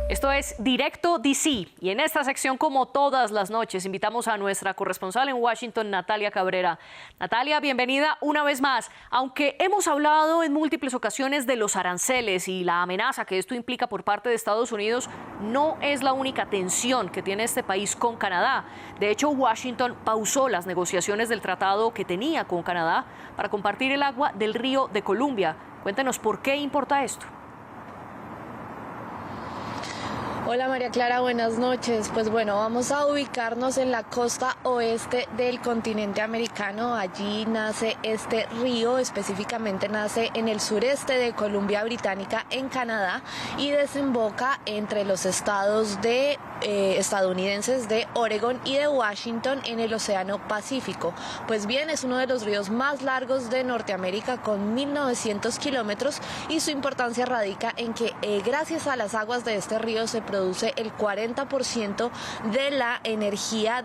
Esto es Directo DC y en esta sección, como todas las noches, invitamos a nuestra corresponsal en Washington, Natalia Cabrera. Natalia, bienvenida una vez más. Aunque hemos hablado en múltiples ocasiones de los aranceles y la amenaza que esto implica por parte de Estados Unidos, no es la única tensión que tiene este país con Canadá. De hecho, Washington pausó las negociaciones del tratado que tenía con Canadá para compartir el agua del río de Columbia. Cuéntenos por qué importa esto. Hola María Clara, buenas noches. Pues bueno, vamos a ubicarnos en la costa oeste del continente americano. Allí nace este río, específicamente nace en el sureste de Columbia Británica, en Canadá, y desemboca entre los estados estadounidenses de Oregon y de Washington en el Océano Pacífico. Pues bien, es uno de los ríos más largos de Norteamérica, con 1.900 kilómetros, y su importancia radica en que gracias a las aguas de este río se produce el 40% de la energía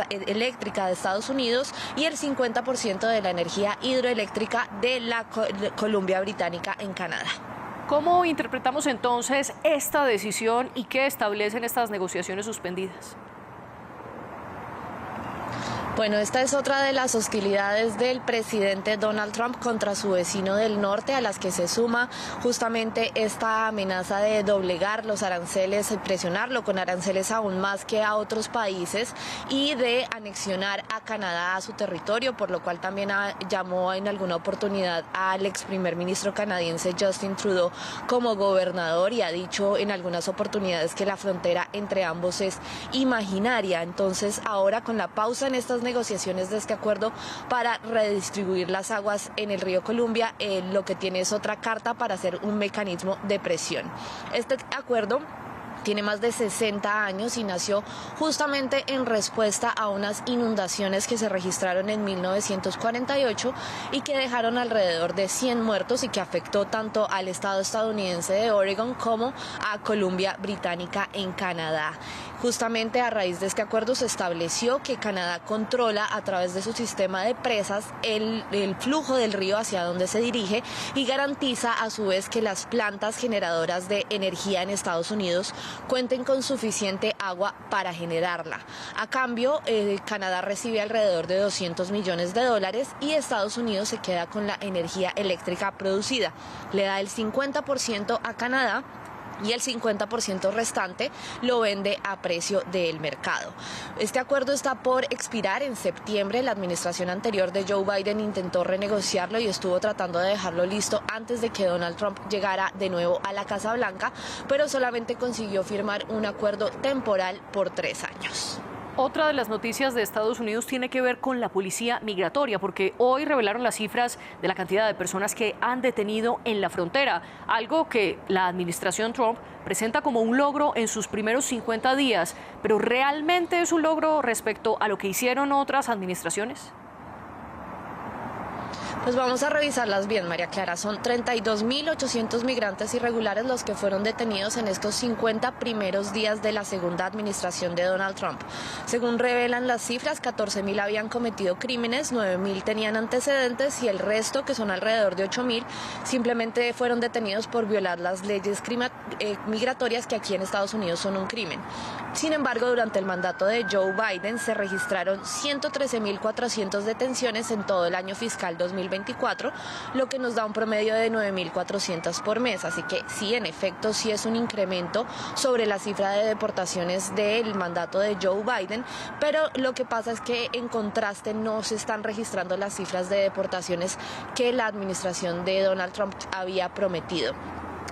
eléctrica de Estados Unidos y el 50% de la energía hidroeléctrica de la Columbia Británica en Canadá. ¿Cómo interpretamos entonces esta decisión y qué establecen estas negociaciones suspendidas? Bueno, esta es otra de las hostilidades del presidente Donald Trump contra su vecino del norte, a las que se suma justamente esta amenaza de doblegar los aranceles y presionarlo con aranceles aún más que a otros países, y de anexionar a Canadá a su territorio, por lo cual también llamó en alguna oportunidad al ex primer ministro canadiense Justin Trudeau como gobernador, y ha dicho en algunas oportunidades que la frontera entre ambos es imaginaria. Entonces, ahora, con la pausa en estas negociaciones de este acuerdo para redistribuir las aguas en el río Columbia, lo que tiene es otra carta para hacer un mecanismo de presión. Este acuerdo tiene más de 60 años y nació justamente en respuesta a unas inundaciones que se registraron en 1948 y que dejaron alrededor de 100 muertos, y que afectó tanto al estado estadounidense de Oregon como a Columbia Británica en Canadá. Justamente a raíz de este acuerdo se estableció que Canadá controla a través de su sistema de presas el flujo del río hacia donde se dirige, y garantiza a su vez que las plantas generadoras de energía en Estados Unidos cuenten con suficiente agua para generarla. A cambio, Canadá recibe alrededor de $200 millones y Estados Unidos se queda con la energía eléctrica producida. Le da el 50% a Canadá y el 50% restante lo vende a precio del mercado. Este acuerdo está por expirar en septiembre. La administración anterior de Joe Biden intentó renegociarlo y estuvo tratando de dejarlo listo antes de que Donald Trump llegara de nuevo a la Casa Blanca, pero solamente consiguió firmar un acuerdo temporal por 3 años. Otra de las noticias de Estados Unidos tiene que ver con la policía migratoria, porque hoy revelaron las cifras de la cantidad de personas que han detenido en la frontera, algo que la administración Trump presenta como un logro en sus primeros 50 días, pero ¿realmente es un logro respecto a lo que hicieron otras administraciones? Pues vamos a revisarlas bien, María Clara. Son 32.800 migrantes irregulares los que fueron detenidos en estos 50 primeros días de la segunda administración de Donald Trump. Según revelan las cifras, 14.000 habían cometido crímenes, 9.000 tenían antecedentes, y el resto, que son alrededor de 8.000, simplemente fueron detenidos por violar las leyes migratorias, que aquí en Estados Unidos son un crimen. Sin embargo, durante el mandato de Joe Biden se registraron 113.400 detenciones en todo el año fiscal 2024, lo que nos da un promedio de 9.400 por mes. Así que sí, en efecto, sí es un incremento sobre la cifra de deportaciones del mandato de Joe Biden, pero lo que pasa es que en contraste no se están registrando las cifras de deportaciones que la administración de Donald Trump había prometido.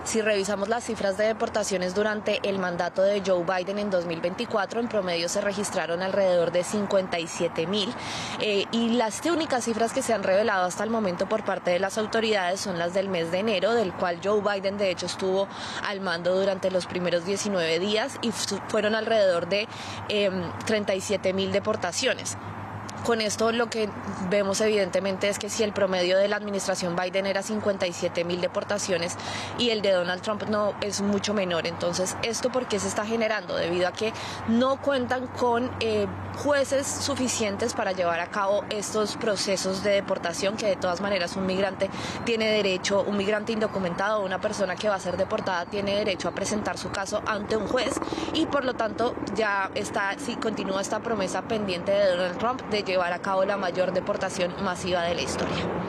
Si revisamos las cifras de deportaciones durante el mandato de Joe Biden en 2024, en promedio se registraron alrededor de 57.000, y las únicas cifras que se han revelado hasta el momento por parte de las autoridades son las del mes de enero, del cual Joe Biden de hecho estuvo al mando durante los primeros 19 días, y fueron alrededor de 37.000 deportaciones. Con esto lo que vemos evidentemente es que si el promedio de la administración Biden era 57.000 deportaciones y el de Donald Trump no es mucho menor. Entonces, ¿esto por qué se está generando? Debido a que no cuentan con jueces suficientes para llevar a cabo estos procesos de deportación, que de todas maneras un migrante tiene derecho, un migrante indocumentado, una persona que va a ser deportada tiene derecho a presentar su caso ante un juez, y por lo tanto ya está, si continúa esta promesa pendiente de Donald Trump de llevar a cabo la mayor deportación masiva de la historia.